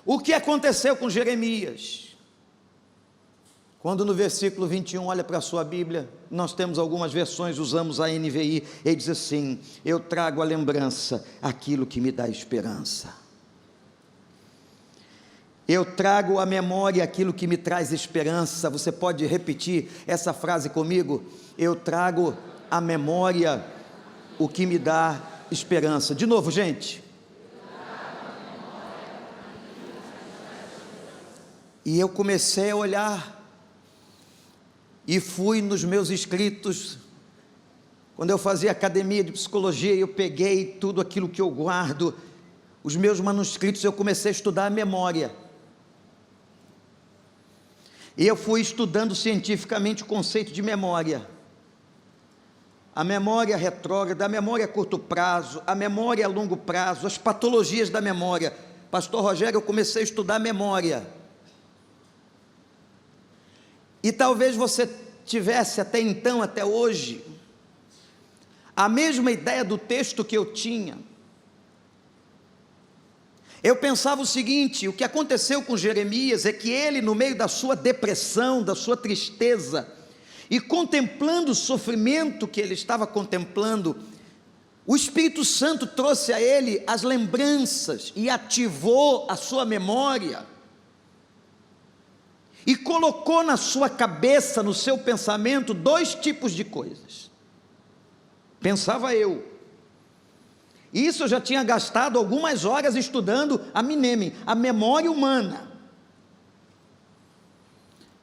O que aconteceu com Jeremias? Quando no versículo 21, olha para a sua Bíblia, nós temos algumas versões, usamos a NVI, ele diz assim: eu trago à lembrança aquilo que me dá esperança. Eu trago à memória aquilo que me traz esperança. Você pode repetir essa frase comigo? Eu trago à memória o que me dá esperança. De novo, gente. E eu comecei a olhar, e fui nos meus escritos. Quando eu fazia academia de psicologia, eu peguei tudo aquilo que eu guardo, os meus manuscritos, eu comecei a estudar a memória. E eu fui estudando cientificamente o conceito de memória. A memória retrógrada, a memória a curto prazo, a memória a longo prazo, as patologias da memória. Pastor Rogério, eu comecei a estudar a memória. E talvez você tivesse até então, até hoje, a mesma ideia do texto que eu tinha. Eu pensava o seguinte: o que aconteceu com Jeremias é que ele, no meio da sua depressão, da sua tristeza, e contemplando o sofrimento que ele estava contemplando, o Espírito Santo trouxe a ele as lembranças e ativou a sua memória, e colocou na sua cabeça, no seu pensamento, dois tipos de coisas. Pensava eu. Isso eu já tinha gastado algumas horas estudando a Mnemim, a memória humana.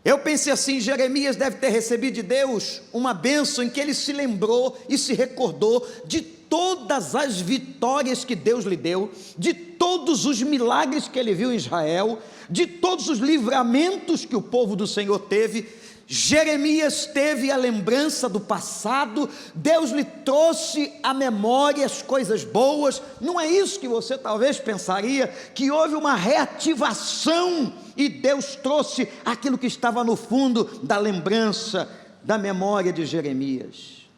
Eu pensei assim: Jeremias deve ter recebido de Deus uma bênção em que ele se lembrou e se recordou de todas as vitórias que Deus lhe deu, de todos os milagres que ele viu em Israel, de todos os livramentos que o povo do Senhor teve. Jeremias teve a lembrança do passado, Deus lhe trouxe à memória as coisas boas. Não é isso que você talvez pensaria, que houve uma reativação e Deus trouxe aquilo que estava no fundo da lembrança, da memória de Jeremias?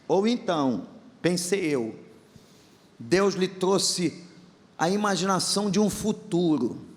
Ou então, pensei eu, Deus lhe trouxe a imaginação de um futuro,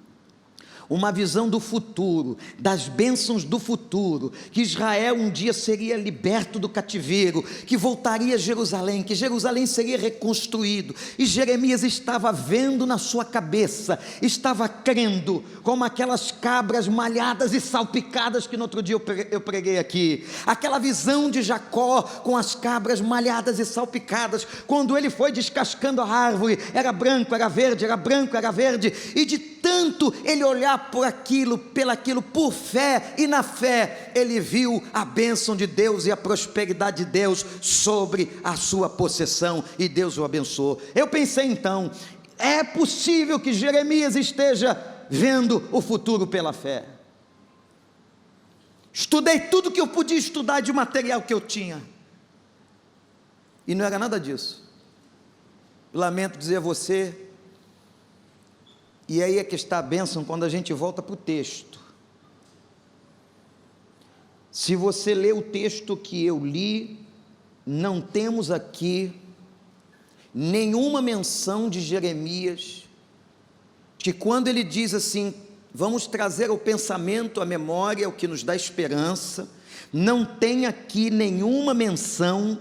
uma visão do futuro, das bênçãos do futuro, que Israel um dia seria liberto do cativeiro, que voltaria a Jerusalém, que Jerusalém seria reconstruído, e Jeremias estava vendo na sua cabeça, estava crendo, como aquelas cabras malhadas e salpicadas que no outro dia eu preguei aqui, aquela visão de Jacó com as cabras malhadas e salpicadas, quando ele foi descascando a árvore, era branco, era verde, era branco, era verde, e de tanto ele olhar por aquilo, pelaquilo, por fé, e na fé ele viu a bênção de Deus e a prosperidade de Deus sobre a sua possessão, e Deus o abençoou. Eu pensei então, é possível que Jeremias esteja vendo o futuro pela fé. Estudei tudo que eu podia estudar de material que eu tinha, e não era nada disso. Lamento dizer a você, e aí é que está a bênção quando a gente volta para o texto. Se você lê o texto que eu li, não temos aqui nenhuma menção de Jeremias, que quando ele diz assim, vamos trazer ao pensamento, à memória, o que nos dá esperança, não tem aqui nenhuma menção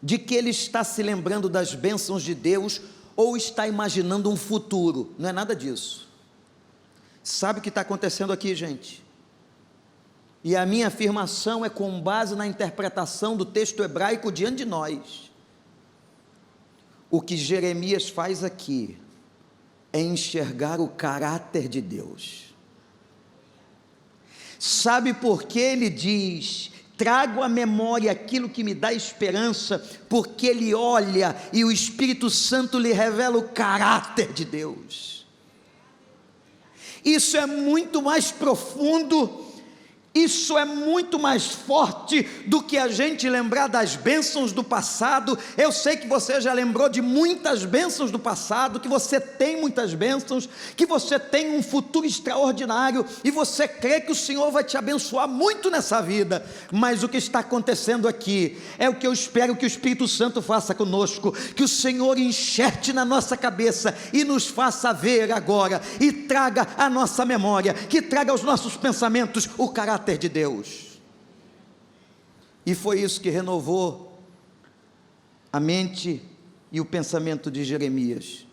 de que ele está se lembrando das bênçãos de Deus, ou está imaginando um futuro. Não é nada disso. Sabe o que está acontecendo aqui, gente? E a minha afirmação é com base na interpretação do texto hebraico diante de nós. O que Jeremias faz aqui é enxergar o caráter de Deus. Sabe por que ele diz: trago à memória aquilo que me dá esperança? Porque ele olha e o Espírito Santo lhe revela o caráter de Deus. Isso é muito mais profundo Isso é muito mais forte do que a gente lembrar das bênçãos do passado. Eu sei que você já lembrou de muitas bênçãos do passado, que você tem muitas bênçãos, que você tem um futuro extraordinário, e você crê que o Senhor vai te abençoar muito nessa vida. Mas o que está acontecendo aqui é o que eu espero que o Espírito Santo faça conosco, que o Senhor enxerte na nossa cabeça e nos faça ver agora, e traga à nossa memória, que traga aos nossos pensamentos o caráter de Deus. E foi isso que renovou a mente e o pensamento de Jeremias.